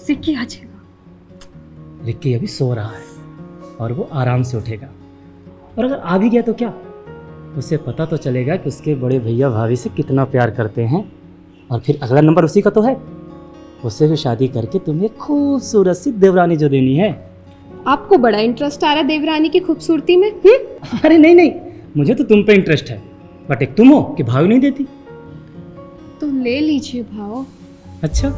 Ricky आ जाएगा। Ricky अभी सो रहा है और वो आराम से उठेगा, और अगर आ भी गया तो क्या, उसे पता तो चलेगा कि उसके बड़े भैया भाभी से कितना प्यार करते हैं, और फिर अगला नंबर उसी का तो है, उससे भी शादी करके तुम्हें खूबसूरत सी देवरानी जो देनी है। आपको बड़ा इंटरेस्ट आ रहा है देवरानी की खूबसूरती में? अरे नहीं नहीं, मुझे तो तुम पे इंटरेस्ट है, बट एक तुम हो कि भाव नहीं देती। तो ले लीजिए भाव। अच्छा,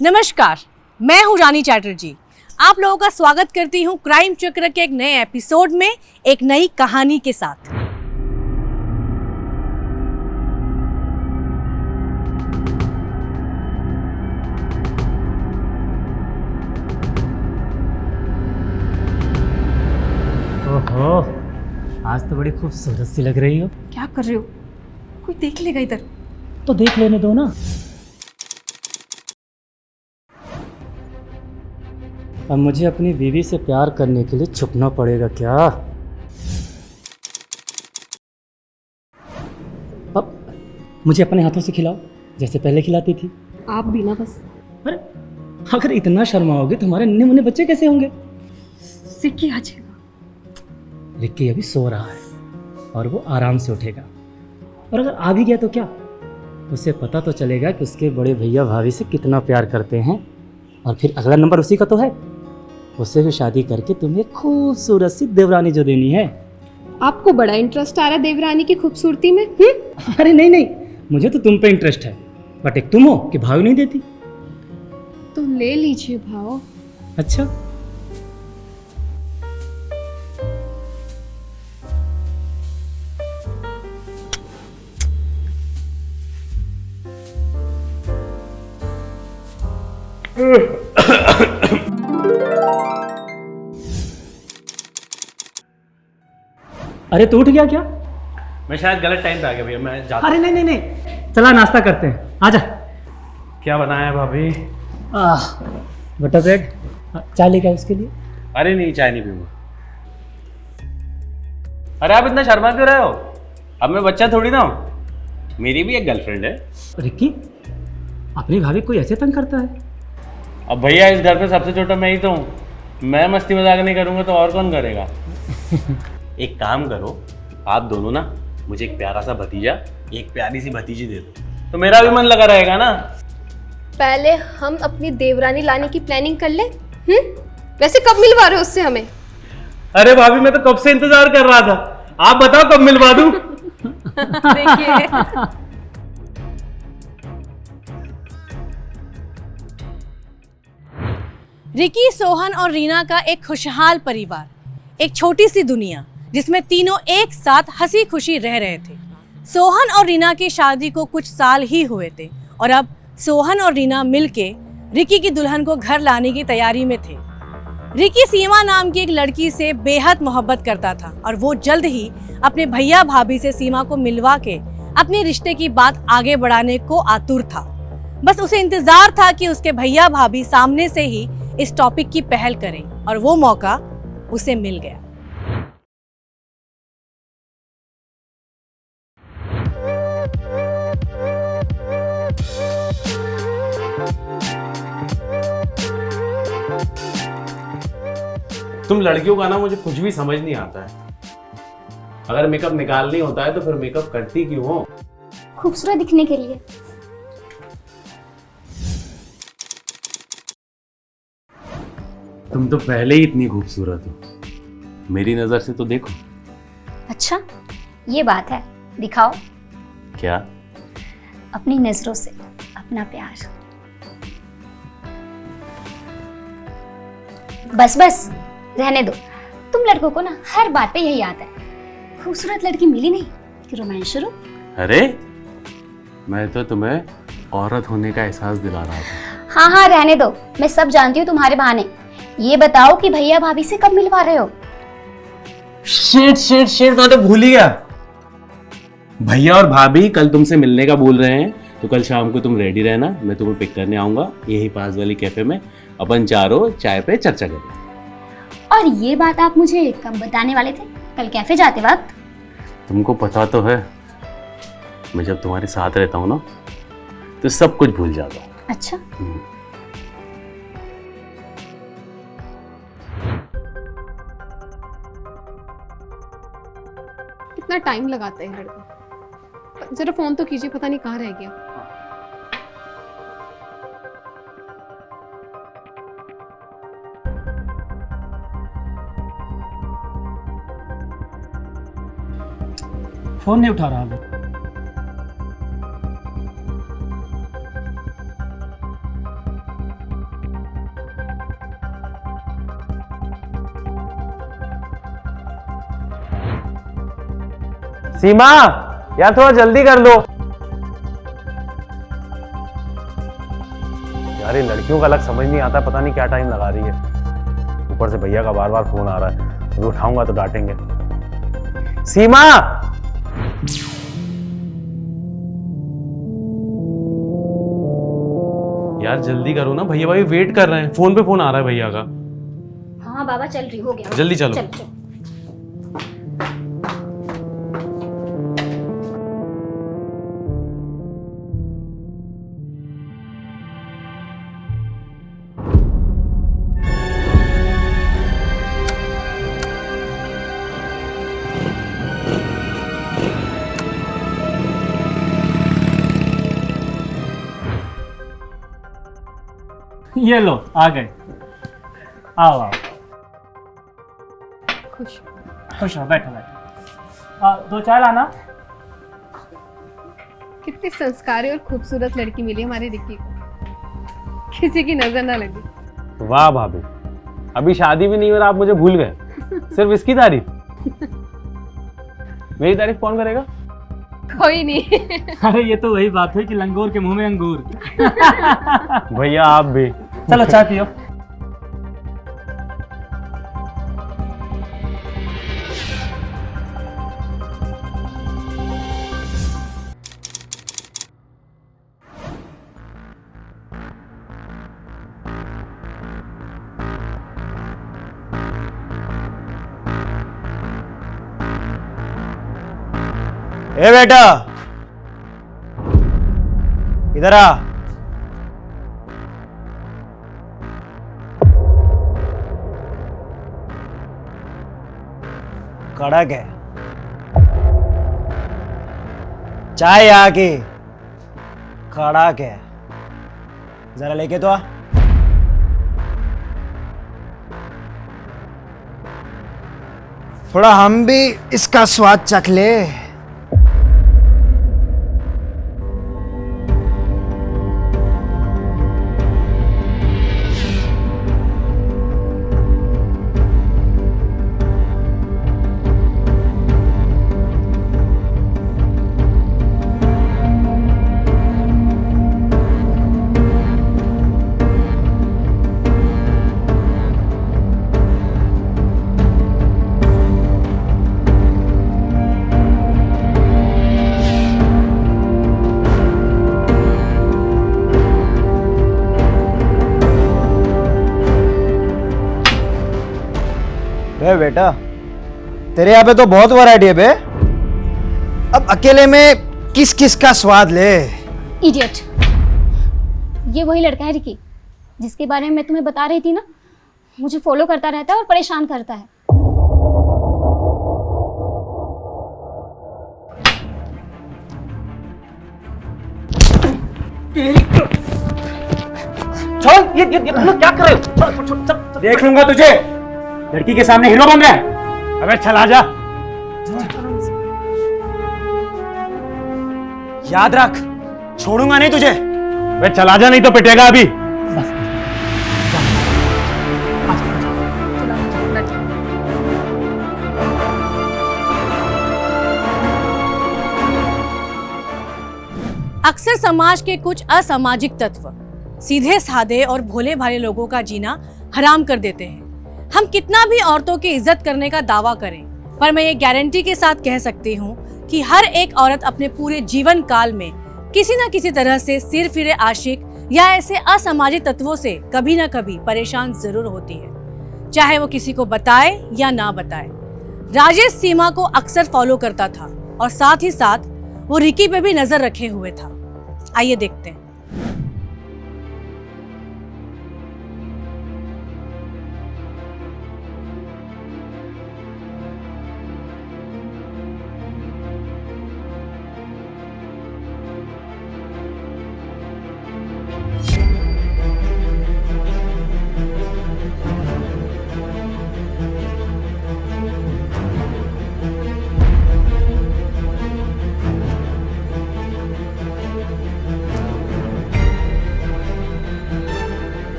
नमस्कार, मैं हूं रानी चैटर्जी। आप लोगों का स्वागत करती हूं क्राइम चक्र के एक नए एपिसोड में, एक नई कहानी के साथ। ओहो, आज तो बड़ी खूबसूरत सी लग रही हो। क्या कर रहे हो? कोई देख लेगा इधर। तो देख लेने दो ना। अब मुझे अपनी बीवी से प्यार करने के लिए छुपना पड़ेगा क्या? अब मुझे अपने हाथों से खिलाओ जैसे पहले खिलाती थी। आप भी ना बस। अरे अगर इतना शर्माओगे तो हमारे नन्हे मुन्ने बच्चे कैसे होंगे? रिकी आ जाएगा। रिकी अभी सो रहा है और वो आराम से उठेगा, और अगर आ भी गया तो क्या, उसे पता तो चलेगा कि उसके बड़े भैया भाभी से कितना प्यार करते हैं, और फिर अगला नंबर उसी का तो है, उससे भी शादी करके तुम्हें खूबसूरत सी देवरानी जो देनी है। आपको बड़ा इंटरेस्ट आ रहा है देवरानी की खूबसूरती में? अरे नहीं नहीं, मुझे तो तुम पे इंटरेस्ट है, बट एक तुम हो कि भाव नहीं देती। तो ले लीजिए भाव। अच्छा, अरे तू उठ गया क्या? मैं शायद गलत टाइम पे आ गया भैया, मैं जाता अरे नहीं नहीं नहीं, चला नाश्ता करते हैं, आजा। क्या बनाया है भाभी? बटर ब्रेड, चाय लेके आओ उसके लिए। अरे नहीं, चाय नहीं पीऊंगा। अरे आप इतना शर्मा क्यों रहे हो? अब मैं बच्चा थोड़ी ना हूँ, मेरी भी एक गर्लफ्रेंड है। रिक्की, अपनी भाभी कोई ऐसे तंग करता है? अब भैया इस घर पे सबसे छोटा मैं ही तो हूँ, मैं मस्ती मजाक नहीं करूँगा तो और कौन करेगा? एक काम करो, आप दोनों ना मुझे एक प्यारा सा भतीजा, एक प्यारी सी भतीजी दे दो, तो मेरा भी मन लगा रहेगा ना। पहले हम अपनी देवरानी लाने की प्लानिंग कर ले। वैसे कब मिलवा रहे हो उससे हमें? अरे भाभी, मैं तो कब से इंतजार कर रहा था, आप बताओ कब मिलवा दूं? देखिए। रिकी, सोहन और रीना का एक खुशहाल परिवार, एक छोटी सी दुनिया जिसमें तीनों एक साथ हंसी खुशी रह रहे थे। सोहन और रीना की शादी को कुछ साल ही हुए थे, और अब सोहन और रीना मिलके रिकी की दुल्हन को घर लाने की तैयारी में थे। रिकी सीमा नाम की एक लड़की से बेहद मोहब्बत करता था, और वो जल्द ही अपने भैया भाभी से सीमा को मिलवा के अपने रिश्ते की बात आगे बढ़ाने को आतुर था। बस उसे इंतजार था कि उसके भैया भाभी सामने से ही इस टॉपिक की पहल करें, और वो मौका उसे मिल गया। तुम लड़कियों का ना मुझे कुछ भी समझ नहीं आता है। अगर मेकअप निकालनी होता है तो फिर मेकअप करती क्यों हो? खूबसूरत दिखने के लिए। तुम तो पहले ही इतनी खूबसूरत हो, मेरी नजर से तो देखो। अच्छा, ये बात है, दिखाओ क्या? अपनी नजरों से अपना प्यार। बस बस रहने दो, तुम लड़कों को ना हर बात पे यही आता है, खूबसूरत लड़की मिली नहीं कि रोमांस शुरू। अरे मैं तो तुम्हें औरत होने का एहसास दिला रहा था। हाँ हाँ रहने दो, मैं सब जानती हूँ तुम्हारे बहाने। ये बताओ कि भैया भाभी से कब मिलवा रहे हो? शिट, मैं तो भूल ही गया। भैया और भाभी कल तुमसे मिलने का बोल रहे हैं, तो कल शाम को तुम रेडी रहना, मैं तुम्हें पिक करने आऊंगा यही पास वाली कैफे में। अपन चारों चाय पे चर्चा करेंगे। और ये बात आप मुझे कब बताने वाले थे? कल कैफे जाते वक्त? तुमको पता तो है, मैं जब तुम्हारे साथ रहता हूँ ना तो सब कुछ भूल जाता हूँ। अच्छा, कितना टाइम लगाता है ये लड़का। जरा फोन तो कीजिए, पता नहीं कहाँ रह गया। फोन नहीं उठा रहा वो। सीमा, यार थोड़ा जल्दी कर लो यार, ये लड़कियों का अलग समझ नहीं आता, पता नहीं क्या टाइम लगा रही है। ऊपर से भैया का बार बार फोन आ रहा है, अभी उठाऊंगा तो डांटेंगे। सीमा, यार जल्दी करो ना, भैया भाई वेट कर रहे हैं, फोन पे फोन आ रहा है भैया का। हाँ बाबा चल रही, हो गया। जल्दी चलो। चल चल। ये लो आ गए। आओ आओ, खुश। खुश हो, बैठो बैठो। 2 चाय लाना। कितनी संस्कारी और खूबसूरत लड़की मिली हमारी रिक्की को, किसी की नजर ना लगी। वाह भाभी, अभी शादी भी नहीं हो रहा आप मुझे भूल गए, सिर्फ इसकी तारीफ। मेरी तारीफ कौन करेगा? कोई नहीं। अरे ये तो वही बात है कि लंगूर के मुंह में अंगूर। भैया आप भी। चलो चाय पियो। ए बेटा, इधर आ। कड़क है चाय यहाँ की, कड़क है, जरा लेके तो आ। थोड़ा हम भी इसका स्वाद चख ले। बे बेटा, तेरे यहाँ पे तो बहुत वैरायटी है बे। अब अकेले में किस किस का स्वाद ले। इडियट, ये वही लड़का है रिकी जिसके बारे में मैं तुम्हें बता रही थी ना। मुझे फॉलो करता रहता है और परेशान करता है। छोड़, ये तुम लोग क्या कर रहे हो? छोड़, देख लूंगा तुझे, लड़की के सामने हीरो बन रहा है। अबे चला जा। याद रख, छोड़ूंगा नहीं तुझे। अबे चला जा, नहीं तो पिटेगा अभी। अक्सर समाज के कुछ असामाजिक तत्व सीधे साधे और भोले भाले लोगों का जीना हराम कर देते हैं। हम कितना भी औरतों की इज्जत करने का दावा करें, पर मैं ये गारंटी के साथ कह सकती हूँ कि हर एक औरत अपने पूरे जीवन काल में किसी न किसी तरह से सिर फिरे आशिक या ऐसे असामाजिक तत्वों से कभी न कभी परेशान जरूर होती है। चाहे वो किसी को बताए या ना बताए। राजेश सीमा को अक्सर फॉलो करता था और साथ ही साथ वो रिकी पे भी नजर रखे हुए था। आइए देखते हैं।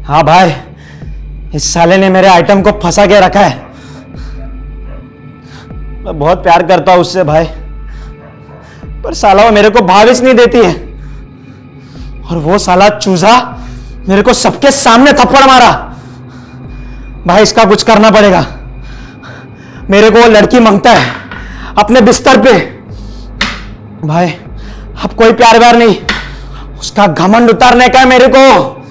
हाँ भाई, इस साले ने मेरे आइटम को फंसा के रखा है। मैं बहुत प्यार करता हूं उससे भाई, पर साला वो मेरे को भाविस नहीं देती है। और वो साला चूजा मेरे को सबके सामने थप्पड़ मारा। भाई इसका कुछ करना पड़ेगा। मेरे को वो लड़की मांगता है अपने बिस्तर पे। भाई अब कोई प्यार व्यार नहीं, उसका घमंड उतारने का है मेरे को।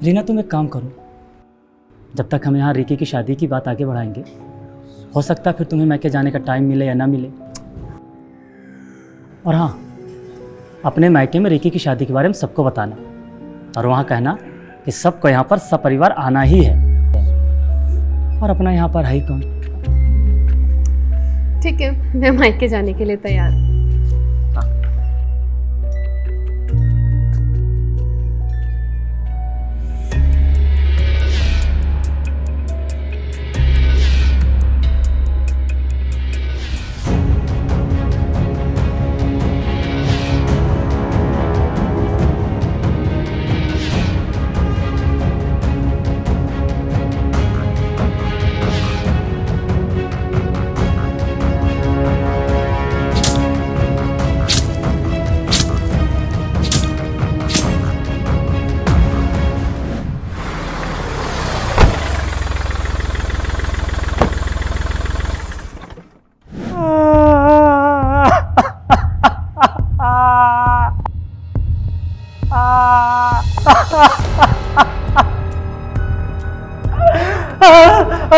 रीना तुम एक काम करो, जब तक हम यहाँ रिकी की शादी की बात आगे बढ़ाएंगे, हो सकता है फिर तुम्हें मैके जाने का टाइम मिले या ना मिले। और हाँ, अपने मैके में रिकी की शादी के बारे में सबको बताना और वहाँ कहना कि सबको यहाँ पर सपरिवार आना ही है। और अपना यहाँ पर है ही कौन। ठीक है, मैं मायके जाने के लिए तैयार हूँ।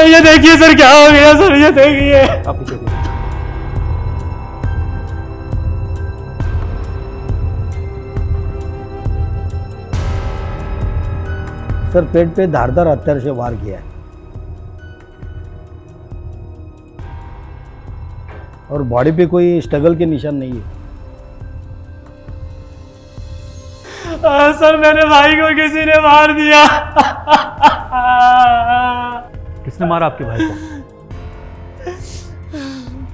ये देखिए सर, क्या हो गया सर, ये देखिए। आप पीछे देखिए। सर पेट पे धारदार हथियार से वार किया है और बॉडी पे कोई स्ट्रगल के निशान नहीं है। सर मेरे भाई को किसी ने मार दिया। किसने मारा आपके भाई को?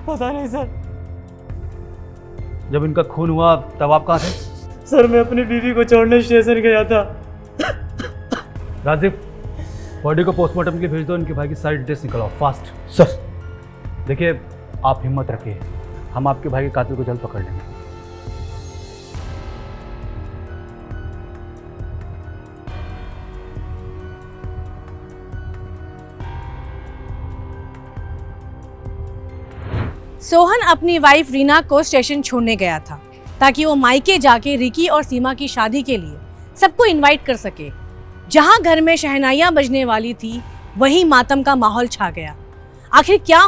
पता नहीं सर। जब इनका खून हुआ तब आप कहाँ थे? सर मैं अपनी बीवी को छोड़ने स्टेशन गया था। राजीव, बॉडी को पोस्टमार्टम के लिए भेज दो। इनके भाई की सारी डिटेल्स निकलाओ फास्ट। सर देखिए, आप हिम्मत रखिए, हम आपके भाई के कातिल को जल्द पकड़ लेंगे। सोहन अपनी वाइफ रीना को स्टेशन छोड़ने गया था ताकि वो मायके जाके रिकी और सीमा की शादी के लिए सबको इनवाइट कर सके। जहां घर में शहनाइयां बजने वाली थी, वहीं मातम का माहौल छा गया। आखिर क्या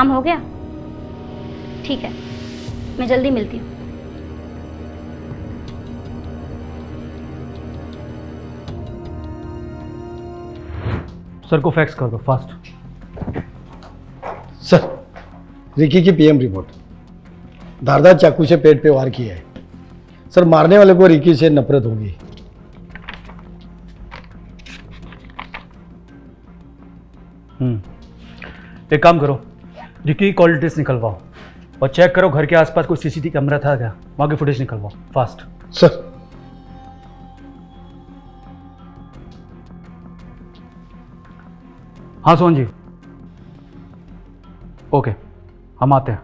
काम हो गया? ठीक है, मैं जल्दी मिलती हूँ। सर को फैक्स कर दो फास्ट। सर, रिकी की पीएम रिपोर्ट। धारदार चाकू से पेट पे वार किया है। सर, मारने वाले को रिकी से नफरत होगी। एक काम करो, रिकी की कॉल डिटेल्स निकलवाओ और चेक करो घर के आसपास कोई सीसीटीवी कैमरा था क्या, वहाँ की फुटेज निकलवाओ फास्ट। सर, हाँ सोहन जी, ओके, हम आते हैं।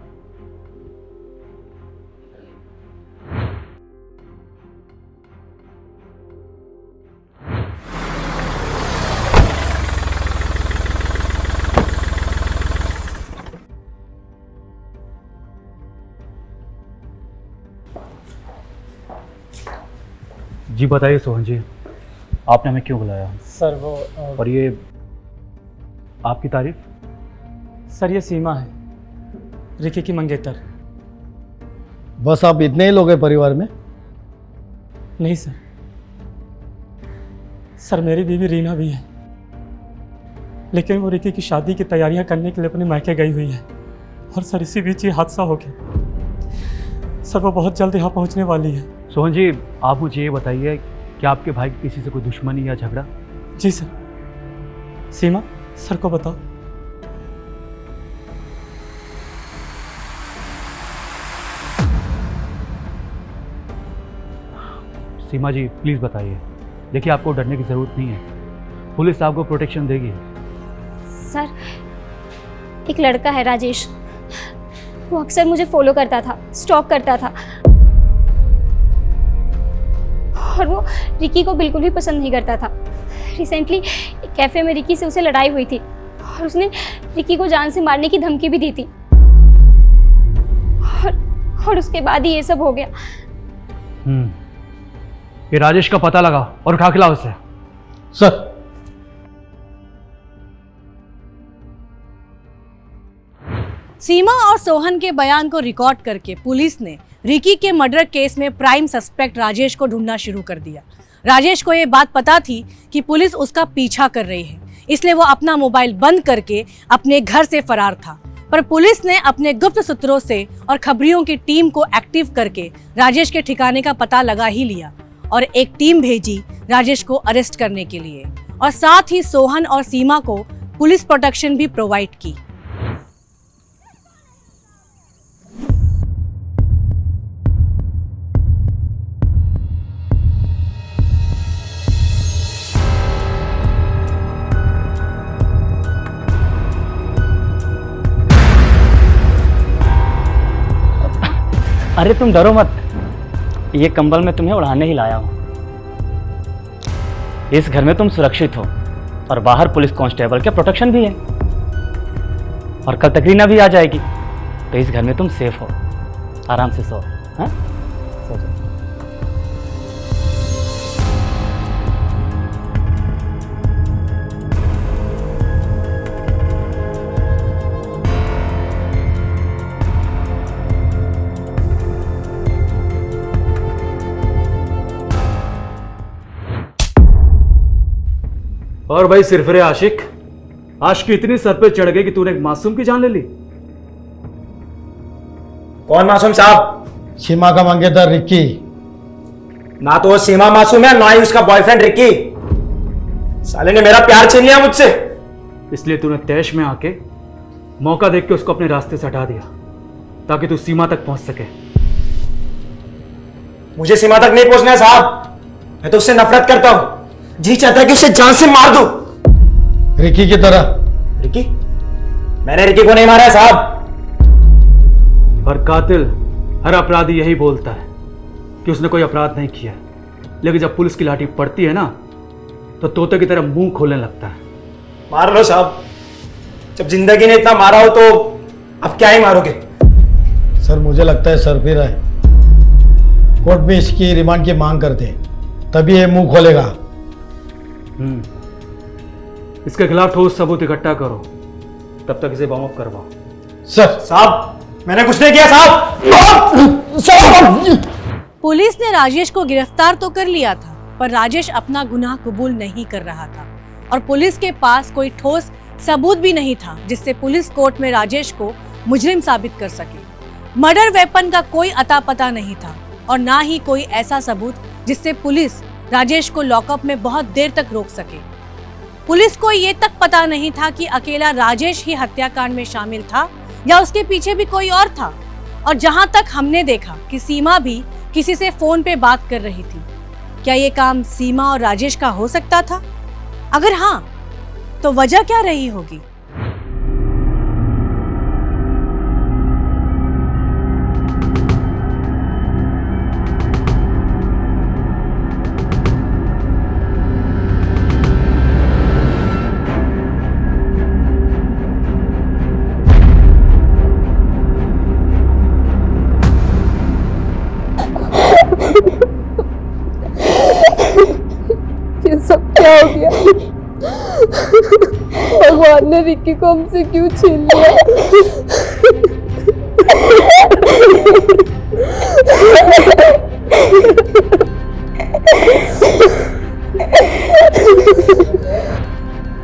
जी बताइए सोहन जी, आपने हमें क्यों बुलाया? सर वो और ये आपकी तारीफ? सर ये सीमा है, रिकी की मंगेतर। बस आप इतने ही लोग हैं परिवार में? नहीं सर, सर मेरी बीवी रीना भी है, लेकिन वो रिकी की शादी की तैयारियां करने के लिए अपने मायके गई हुई है। और सर इसी बीच ये हादसा हो गया। सर वो बहुत जल्द यहाँ पहुँचने वाली है। सोहन जी, आप मुझे ये बताइए कि आपके भाई की किसी से कोई दुश्मनी या झगड़ा? जी सर। सीमा, सर को बताओ। सीमा जी प्लीज़ बताइए। देखिए, आपको डरने की ज़रूरत नहीं है, पुलिस आपको प्रोटेक्शन देगी। सर, एक लड़का है राजेश, वो अक्सर मुझे फॉलो करता था, स्टॉक करता था, और वो रिकी को बिल्कुल भी पसंद नहीं करता था। रिसेंटली एक कैफ़े में रिकी से उसे लड़ाई हुई थी और उसने रिकी को जान से मारने की धमकी भी दी थी। और उसके बाद ही ये सब हो गया। ये राजेश का पता लगा और उठा के लाओ उसे। सर, सीमा और सोहन के बयान को रिकॉर्ड करके पुलिस ने रिकी के मर्डर केस में प्राइम सस्पेक्ट राजेश को ढूंढना शुरू कर दिया। राजेश को ये बात पता थी कि पुलिस उसका पीछा कर रही है, इसलिए वो अपना मोबाइल बंद करके अपने घर से फरार था। पर पुलिस ने अपने गुप्त सूत्रों से और खबरियों की टीम को एक्टिव करके राजेश के ठिकाने का पता लगा ही लिया और एक टीम भेजी राजेश को अरेस्ट करने के लिए, और साथ ही सोहन और सीमा को पुलिस प्रोटेक्शन भी प्रोवाइड की। अरे तुम डरो मत, ये कंबल मैं तुम्हें उड़ाने ही लाया हूँ। इस घर में तुम सुरक्षित हो और बाहर पुलिस कांस्टेबल के प्रोटेक्शन भी है, और कल तक रीना भी आ जाएगी, तो इस घर में तुम सेफ हो। आराम से सो। हाँ, सो जाओ। और भाई सिरफिरे आशिक, आशिक इतनी सर पे चढ़ गई कि तूने एक मासूम की जान ले ली। कौन मासूम साहब? सीमा का मंगेतर रिक्की। ना तो वो सीमा मासूम है, ना ही उसका बॉयफ्रेंड रिक्की। साले ने मेरा प्यार छीन लिया मुझसे। इसलिए तूने तैश में आके मौका देख के उसको अपने रास्ते से हटा दिया ताकि तू सीमा तक पहुंच सके। मुझे सीमा तक नहीं पहुंचना है साहब, मैं तो उससे नफरत करता हूं। जी चाहता है कि उसे जान से मार दूं। रिक्की की तरह। रिक्की? मैंने रिक्की को नहीं मारा है साहब। हर कातिल, हर अपराधी यही बोलता है कि उसने कोई अपराध नहीं किया, लेकिन जब पुलिस की लाठी पड़ती है ना, तो तोते की तरह मुंह खोलने लगता है। मार लो साहब, जब जिंदगी ने इतना मारा हो तो अब क्या ही मारोगे? सर मुझे लगता है सर फिर है, कोर्ट में इसकी रिमांड की मांग करते हैं, तभी ये मुंह खोलेगा। इसके खिलाफ ठोस सबूत इकट्ठा करो, तब तक इसे बम अप करवाओ। सर साहब मैंने कुछ नहीं किया साहब। साहब पुलिस ने राजेश को गिरफ्तार तो कर लिया था, पर राजेश अपना गुनाह कबूल नहीं कर रहा था और पुलिस के पास कोई ठोस सबूत भी नहीं था जिससे पुलिस कोर्ट में राजेश को मुजरिम साबित कर सके। मर्डर वेपन का कोई अता पता नहीं था और ना ही कोई ऐसा सबूत जिससे पुलिस राजेश को लॉकअप में बहुत देर तक रोक सके। पुलिस को ये तक पता नहीं था कि अकेला राजेश ही हत्याकांड में शामिल था या उसके पीछे भी कोई और था। और जहां तक हमने देखा कि सीमा भी किसी से फोन पे बात कर रही थी, क्या ये काम सीमा और राजेश का हो सकता था? अगर हाँ, तो वजह क्या रही होगी? ये सब क्या हो गया? भगवान ने रिकी को हमसे क्यों छीन लिया?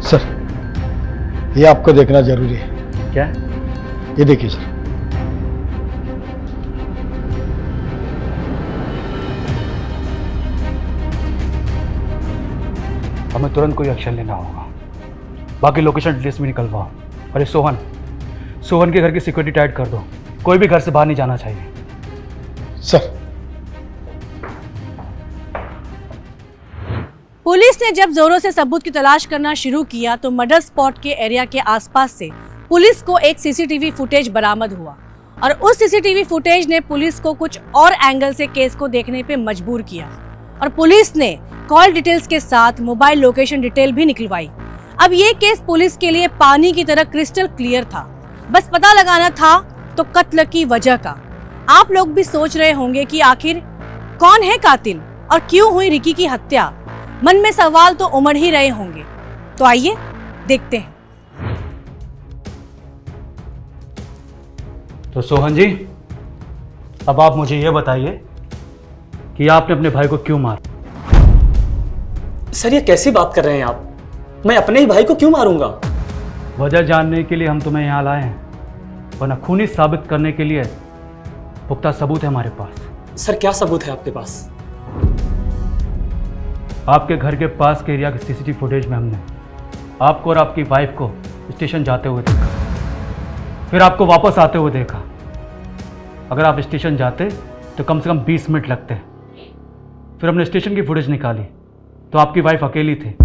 सर ये आपको देखना जरूरी है। क्या? ये देखिए सर। हमें तुरंत कोई एक्शन लेना होगा। बाकी लोकेशन लिस्ट में निकलवाओ। अरे सोहन के घर की सिक्योरिटी टाइट कर दो। कोई भी घर से बाहर नहीं जाना चाहिए। सर पुलिस ने जब जोरों से सबूत की तलाश करना शुरू किया तो मर्डर स्पॉट के एरिया के आसपास से पुलिस को एक सीसीटीवी फुटेज बरामद हुआ और उस सीसीटीवी फुटेज ने पुलिस को कुछ और एंगल से केस को देखने पे मजबूर किया और पुलिस ने कॉल डिटेल्स के साथ मोबाइल लोकेशन डिटेल भी निकलवाई। अब ये केस पुलिस के लिए पानी की तरह क्रिस्टल क्लियर था। बस पता लगाना था तो कत्ल की वजह का। आप लोग भी सोच रहे होंगे कि आखिर कौन है कातिल और क्यों हुई रिकी की हत्या। मन में सवाल तो उमड़ ही रहे होंगे, तो आइए देखते हैं। तो सोहन जी, अब आप मुझे ये बताइए कि आपने अपने भाई को क्यों मारा? सर ये कैसी बात कर रहे हैं आप? मैं अपने ही भाई को क्यों मारूंगा? वजह जानने के लिए हम तुम्हें यहाँ लाए हैं, वरना खूनी साबित करने के लिए पुख्ता सबूत है हमारे पास। सर क्या सबूत है आपके पास? आपके घर के पास के एरिया की सीसीटीवी फुटेज में हमने आपको और आपकी वाइफ को स्टेशन जाते हुए देखा, फिर आपको वापस आते हुए देखा। अगर आप स्टेशन जाते तो कम से कम 20 मिनट लगते। फिर हमने स्टेशन की फुटेज निकाली तो आपकी वाइफ अकेली थी,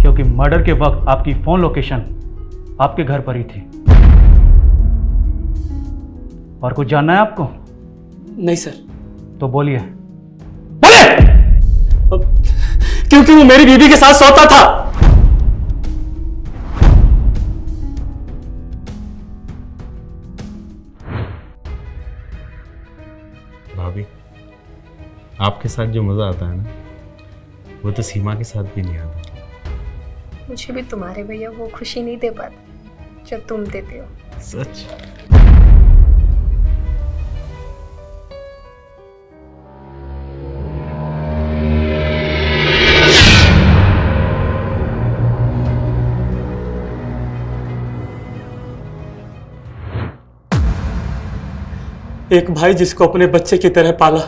क्योंकि मर्डर के वक्त आपकी फ़ोन लोकेशन आपके घर पर ही थी। और कुछ जानना है आपको? नहीं सर। तो बोलिए। क्योंकि वो मेरी बीवी के साथ सोता था। भाभी, आपके साथ जो मजा आता है ना, वो तो सीमा के साथ भी नहीं आता। मुझे भी तुम्हारे भैया वो खुशी नहीं दे पाते जो तुम देते हो। सच? एक भाई जिसको अपने बच्चे की तरह पाला,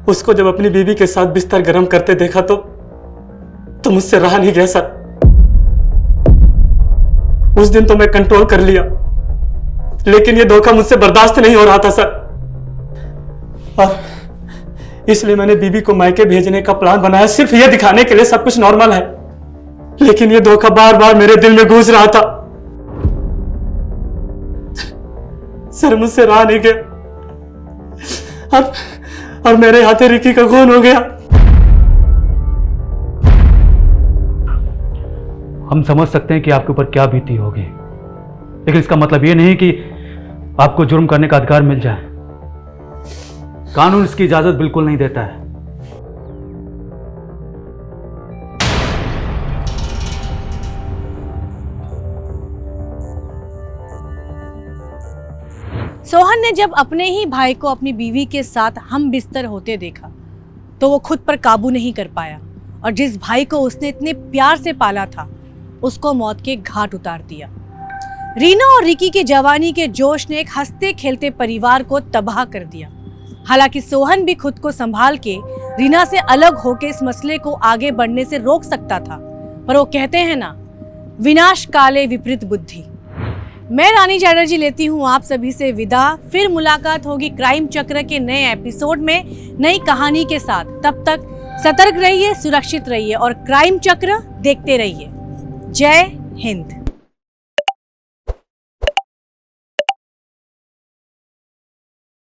उसको जब अपनी बीवी के साथ बिस्तर गर्म करते देखा तो मुझसे रहा नहीं गया सर। उस दिन तो मैं कंट्रोल कर लिया, लेकिन ये धोखा मुझसे बर्दाश्त नहीं हो रहा था सर। और इसलिए मैंने बीवी को मायके भेजने का प्लान बनाया, सिर्फ ये दिखाने के लिए सब कुछ नॉर्मल है। लेकिन ये धोखा बार बार मेरे दिल में घुस रहा था सर, मुझसे रहा नहीं गया और मेरे हाथे रिकी का खून हो गया। हम समझ सकते हैं कि आपके ऊपर क्या बीती होगी, लेकिन इसका मतलब ये नहीं कि आपको जुर्म करने का अधिकार मिल जाए। कानून इसकी इजाजत बिल्कुल नहीं देता है। सोहन ने जब अपने ही भाई को अपनी बीवी के साथ हम बिस्तर होते देखा तो वो खुद पर काबू नहीं कर पाया और जिस भाई को उसने इतने प्यार से पाला था उसको मौत के घाट उतार दिया। रीना और रिकी के जवानी के जोश ने एक हंसते खेलते परिवार को तबाह कर दिया। हालांकि सोहन भी खुद को संभाल के रीना से अलग होकर इस मसले को आगे बढ़ने से रोक सकता था, पर वो कहते हैं ना, विनाश काले विपरीत बुद्धि। मैं रानी चैटर्जी लेती हूँ आप सभी से विदा। फिर मुलाकात होगी क्राइम चक्र के नए एपिसोड में नई कहानी के साथ। तब तक सतर्क रहिए, सुरक्षित रहिए और क्राइम चक्र देखते रहिए। जय हिंद।